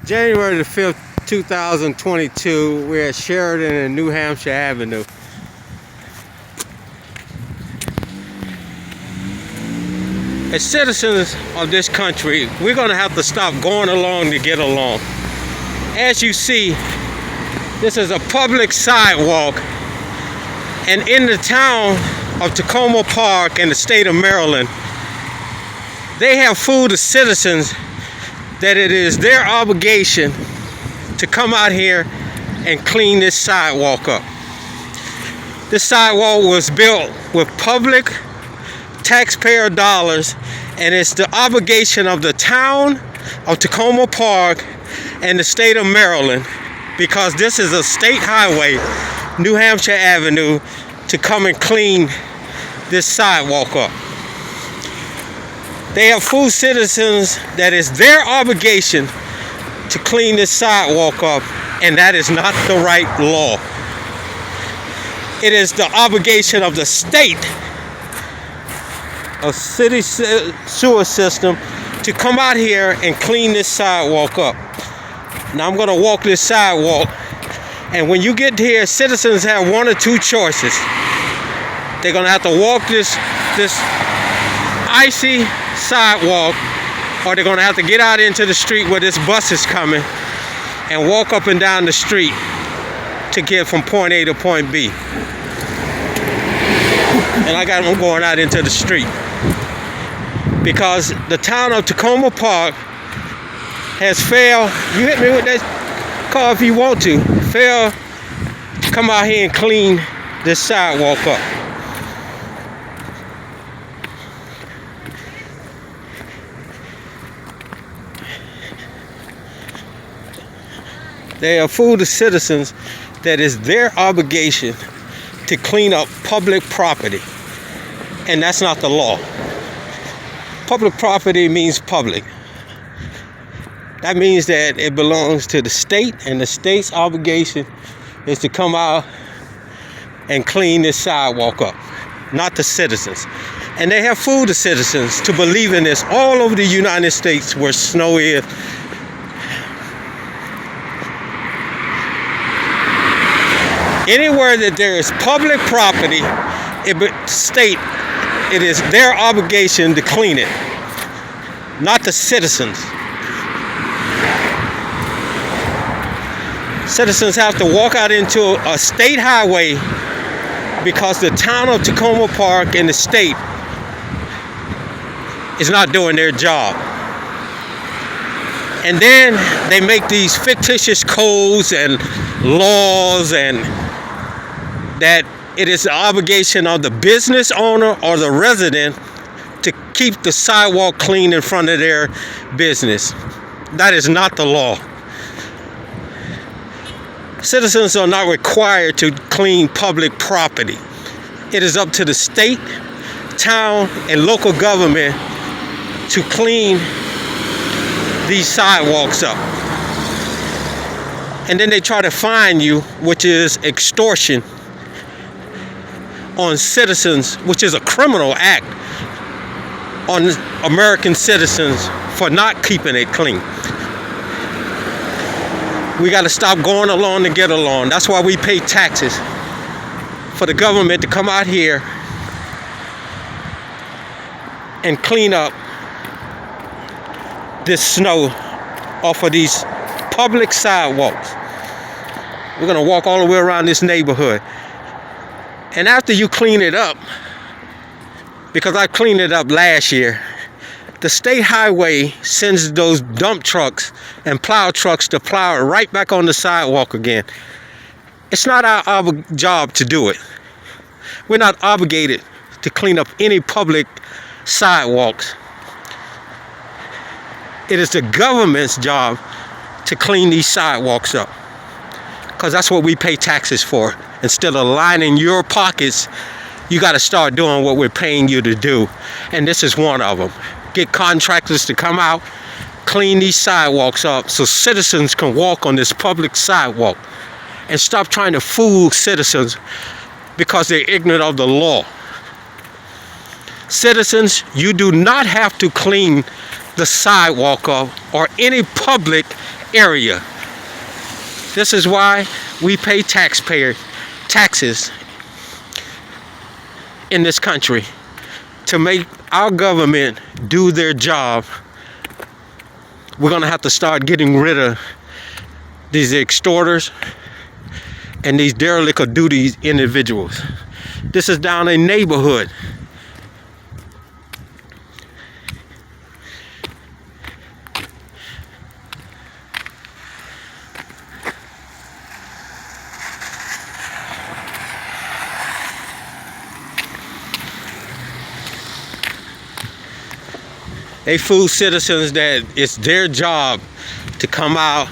January the 5th, 2022, we're at Sheridan and New Hampshire Avenue. As citizens of this country, we're going to have to stop going along to get along. As you see, this is a public sidewalk, and in the town of Takoma Park in the state of Maryland, they have fooled the citizens that it is their obligation to come out here and clean this sidewalk up. This sidewalk was built with public taxpayer dollars, and it's the obligation of the town of Takoma Park and the state of Maryland, because this is a state highway, New Hampshire Avenue, to come and clean this sidewalk up. They have fooled citizens that it's their obligation to clean this sidewalk up, and that is not the right law. It is the obligation of the state, a city sewer system, to come out here and clean this sidewalk up. Now I'm going to walk this sidewalk, and when you get here, citizens have one or two choices. They're going to have to walk this icy sidewalk, or they're going to have to get out into the street where this bus is coming and walk up and down the street to get from point A to point B. And I'm going out into the street because the town of Takoma Park has failed. You hit me with that car if you want to. Failed to come out here and clean this sidewalk up. They have fooled the citizens that it's their obligation to clean up public property, and that's not the law. Public property means public. That means that it belongs to the state, and the state's obligation is to come out and clean this sidewalk up, not the citizens. And they have fooled the citizens to believe in this all over the United States where snow is. Anywhere that there is public property, it is their obligation to clean it, not the citizens. Citizens have to walk out into a state highway because the town of Takoma Park and the state is not doing their job. And then they make these fictitious codes and laws, and that it is the obligation of the business owner or the resident to keep the sidewalk clean in front of their business. That is not the law. Citizens are not required to clean public property. It is up to the state, town, and local government to clean these sidewalks up. And then they try to fine you, which is extortion on citizens, which is a criminal act on American citizens for not keeping it clean. We got to stop going along to get along. That's why we pay taxes, for the government to come out here and clean up this snow off of these public sidewalks. We're going to walk all the way around this neighborhood. And after you clean it up, because I cleaned it up last year, the state highway sends those dump trucks and plow trucks to plow it right back on the sidewalk again. It's not our job to do it. We're not obligated to clean up any public sidewalks. It is the government's job to clean these sidewalks up, because that's what we pay taxes for. Instead of lining your pockets, you got to start doing what we're paying you to do. And this is one of them. Get contractors to come out, clean these sidewalks up so citizens can walk on this public sidewalk, and stop trying to fool citizens because they're ignorant of the law. Citizens, you do not have to clean the sidewalk up or any public area. This is why we pay taxes in this country, to make our government do their job. We're gonna have to start getting rid of these extorters and these derelict of duty individuals. This is down a neighborhood. They fool citizens that it's their job to come out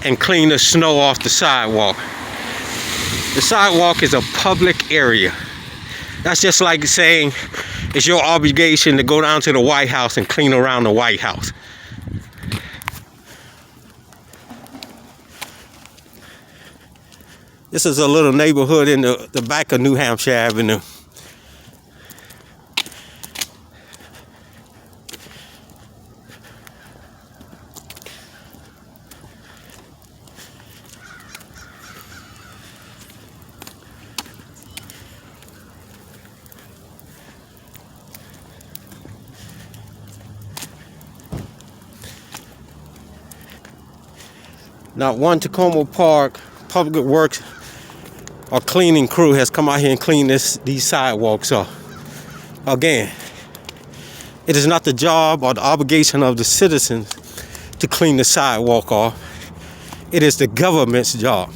and clean the snow off the sidewalk. The sidewalk is a public area. That's just like saying it's your obligation to go down to the White House and clean around the White House. This is a little neighborhood in the back of New Hampshire Avenue. Not one Takoma Park Public Works or cleaning crew has come out here and cleaned these sidewalks up. Again, it is not the job or the obligation of the citizens to clean the sidewalk off. It is the government's job.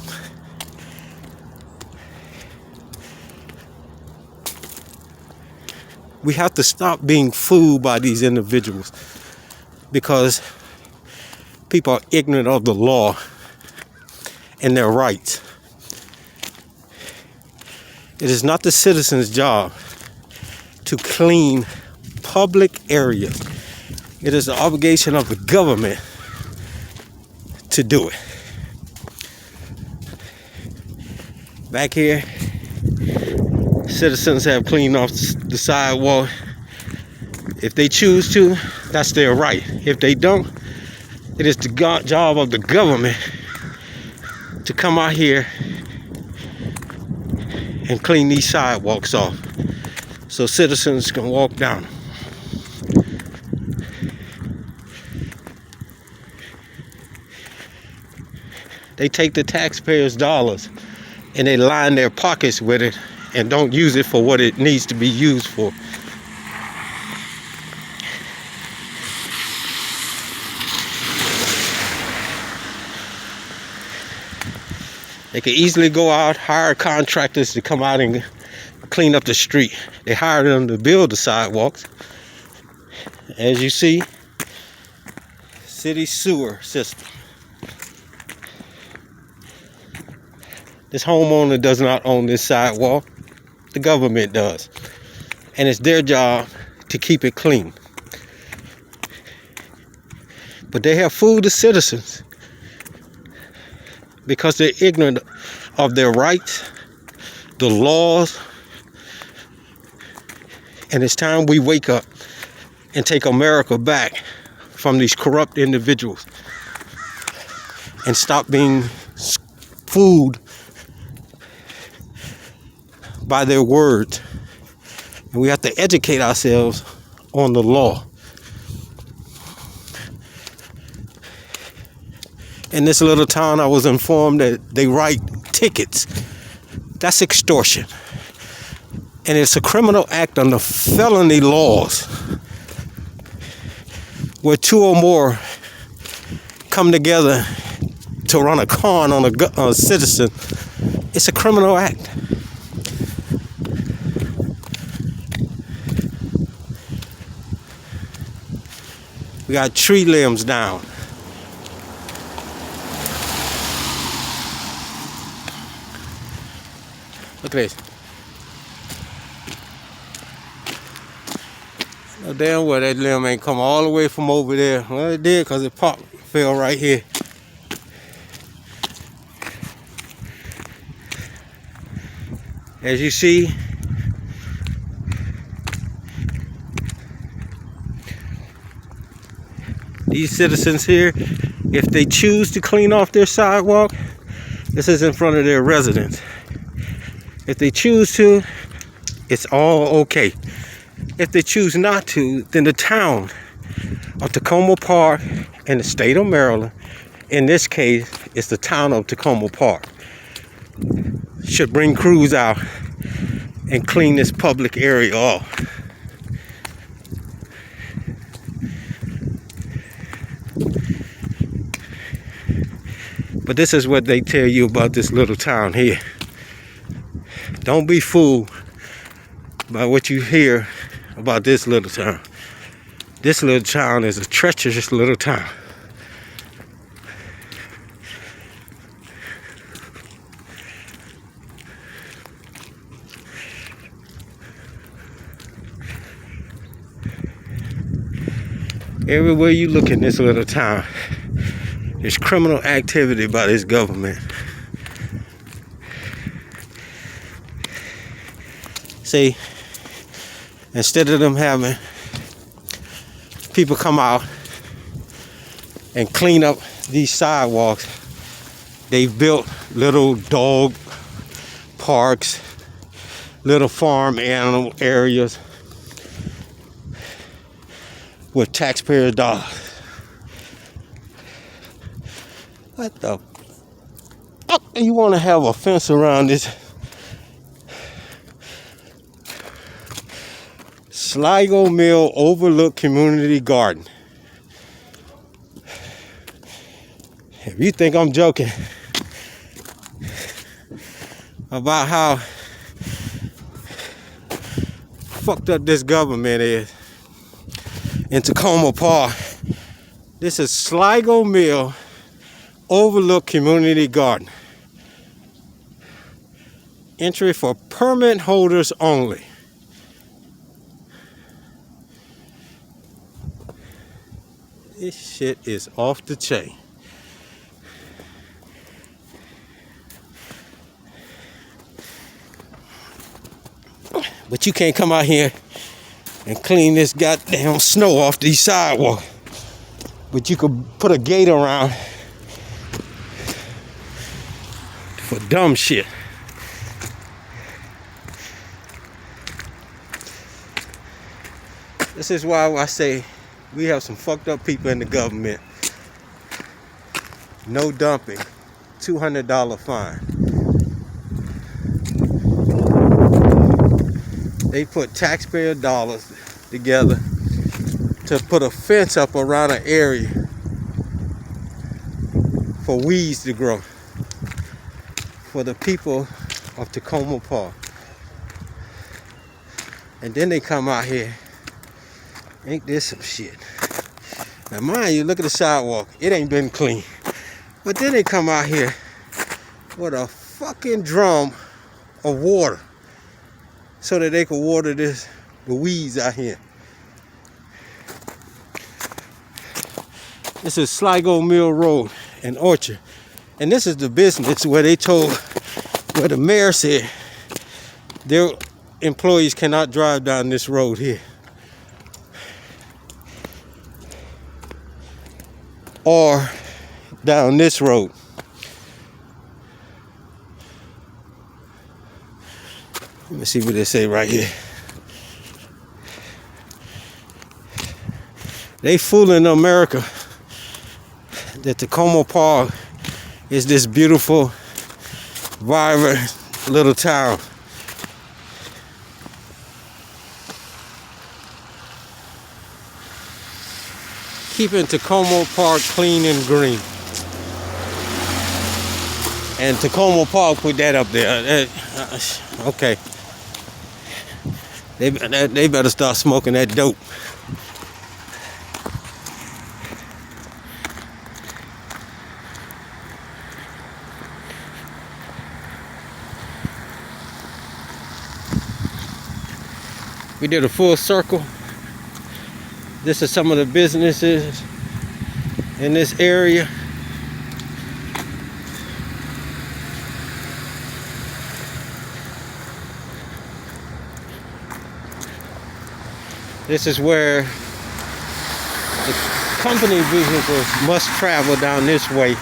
We have to stop being fooled by these individuals, because people are ignorant of the law and their rights. It is not the citizens' job to clean public areas. It is the obligation of the government to do it. Back here, citizens have cleaned off the sidewalk. If they choose to, that's their right. If they don't, it is the job of the government to come out here and clean these sidewalks off so citizens can walk down them. They take the taxpayers' dollars and they line their pockets with it and don't use it for what it needs to be used for. They could easily go out, hire contractors to come out and clean up the street. They hire them to build the sidewalks. As you see, city sewer system. This homeowner does not own this sidewalk. The government does. And it's their job to keep it clean. But they have fooled the citizens because they're ignorant of their rights, the laws. And it's time we wake up and take America back from these corrupt individuals and stop being fooled by their words. And we have to educate ourselves on the law. In this little town, I was informed that they write tickets. That's extortion. And it's a criminal act under felony laws where two or more come together to run a con on a citizen. It's a criminal act. We got tree limbs down. Look at this. No damn well that limb ain't come all the way from over there. Well, it did because it fell right here. As you see, these citizens here If they choose to clean off their sidewalk, this is in front of their residence. If they choose to, it's all okay. If they choose not to, then the town of Takoma Park and the state of Maryland, in this case, it's the town of Takoma Park, should bring crews out and clean this public area off. But this is what they tell you about this little town here. Don't be fooled by what you hear about this little town. This little town is a treacherous little town. Everywhere you look in this little town, there's criminal activity by this government. See, instead of them having people come out and clean up these sidewalks, they've built little dog parks, little farm animal areas with taxpayer dollars. What the fuck do you want to have a fence around this? Sligo Mill Overlook Community Garden. If you think I'm joking about how fucked up this government is in Takoma Park, this is Sligo Mill Overlook Community Garden. Entry for permit holders only. This shit is off the chain. But you can't come out here and clean this goddamn snow off these sidewalks. But you could put a gate around for dumb shit. This is why I say we have some fucked up people in the government. No dumping, $200 fine. They put taxpayer dollars together to put a fence up around an area for weeds to grow for the people of Takoma Park. And then they come out here. Ain't this some shit? Now mind you, look at the sidewalk. It ain't been clean. But then they come out here with a fucking drum of water so that they can water the weeds out here. This is Sligo Mill Road in Orchard. And this is the business where where the mayor said their employees cannot drive down this road here. Or down this road. Let me see what they say right here. They fooling America that Takoma Park is this beautiful, vibrant little town. Keeping Takoma Park clean and green. And Takoma Park put that up there. Okay. They better start smoking that dope. We did a full circle. This is some of the businesses in this area. This is where the company vehicles must travel down this way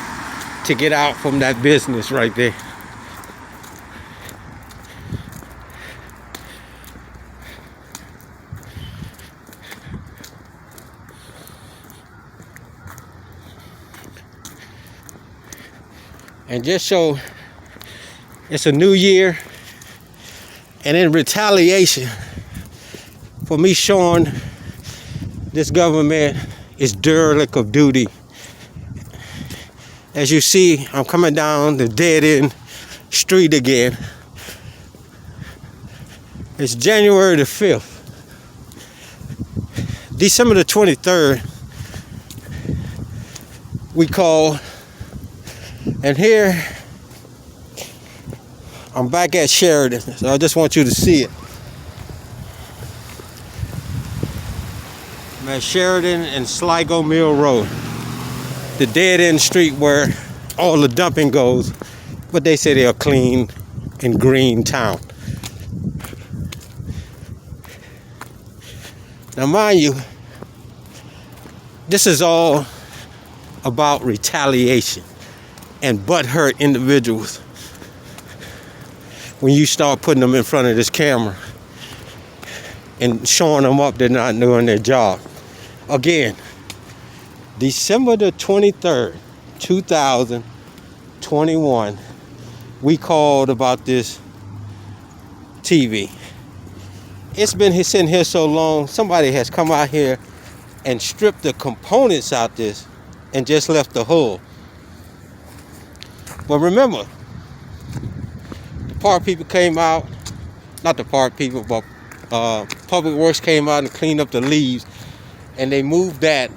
to get out from that business right there. And just so it's a new year, and in retaliation for me showing this government is derelict of duty. As you see, I'm coming down the dead-end street again. It's January the 5th. December the 23rd, we call, and here, I'm back at Sheridan, so I just want you to see it. I'm at Sheridan and Sligo Mill Road, the dead-end street where all the dumping goes, but they say they're a clean and green town. Now mind you, this is all about retaliation and butthurt individuals when you start putting them in front of this camera and showing them up they're not doing their job. Again, December the 23rd, 2021, we called about this TV. It's been sitting here so long, somebody has come out here and stripped the components out this and just left the hull. But remember, the park people came out, not the park people, but Public Works came out and cleaned up the leaves, and they moved that.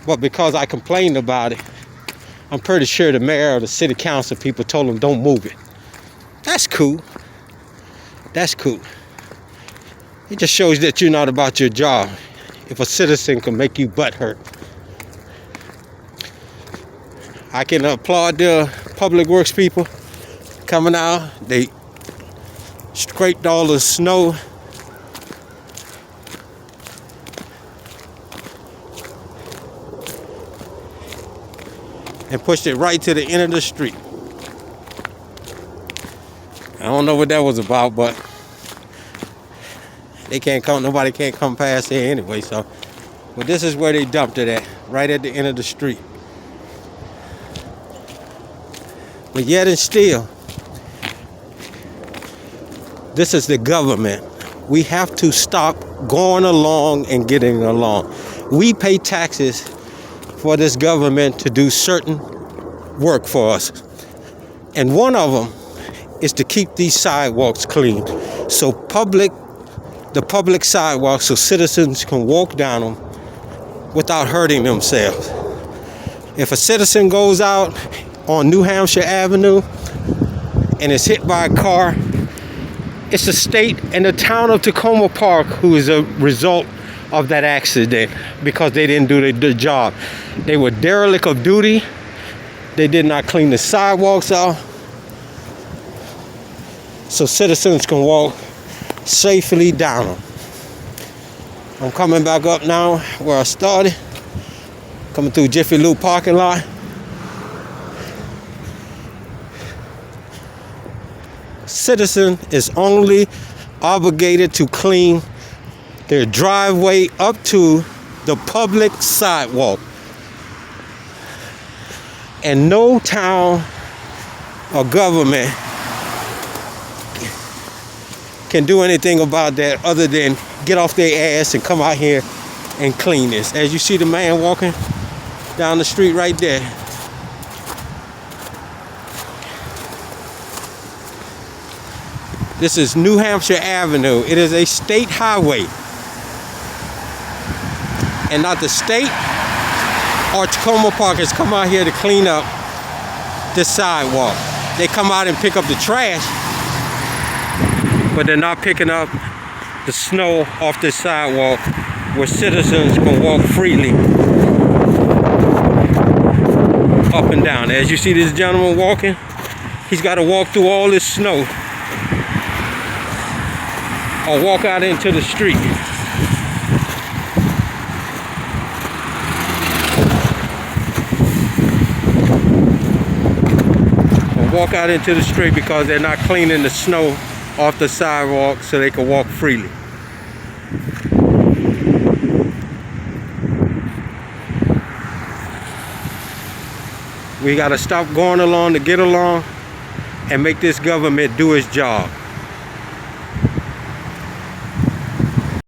But because I complained about it, I'm pretty sure the mayor or the city council people told them don't move it. That's cool. That's cool. It just shows that you're not about your job. If a citizen can make you butthurt. I can applaud the Public Works people coming out. They scraped all the snow. And pushed it right to the end of the street. I don't know what that was about, but they can't come, nobody can't come past here anyway, so. But this is where they dumped it at, right at the end of the street. But yet and still, this is the government. We have to stop going along and getting along. We pay taxes for this government to do certain work for us. And one of them is to keep these sidewalks clean. So the public sidewalks, so citizens can walk down them without hurting themselves. If a citizen goes out on New Hampshire Avenue and is hit by a car, it's the state and the town of Takoma Park who is a result of that accident because they didn't do their job. They were derelict of duty. They did not clean the sidewalks out so citizens can walk safely down them. I'm coming back up now where I started, coming through Jiffy Lube parking lot. Citizen is only obligated to clean their driveway up to the public sidewalk. And no town or government can do anything about that other than get off their ass and come out here and clean this. As you see the man walking down the street right there. This is New Hampshire Avenue. It is a state highway. And not the state or Takoma Park has come out here to clean up the sidewalk. They come out and pick up the trash, but they're not picking up the snow off the sidewalk where citizens can walk freely up and down. As you see this gentleman walking, he's got to walk through all this snow or walk out into the street. walk out into the street because they're not cleaning the snow off the sidewalk so they can walk freely. We got to stop going along to get along and make this government do its job.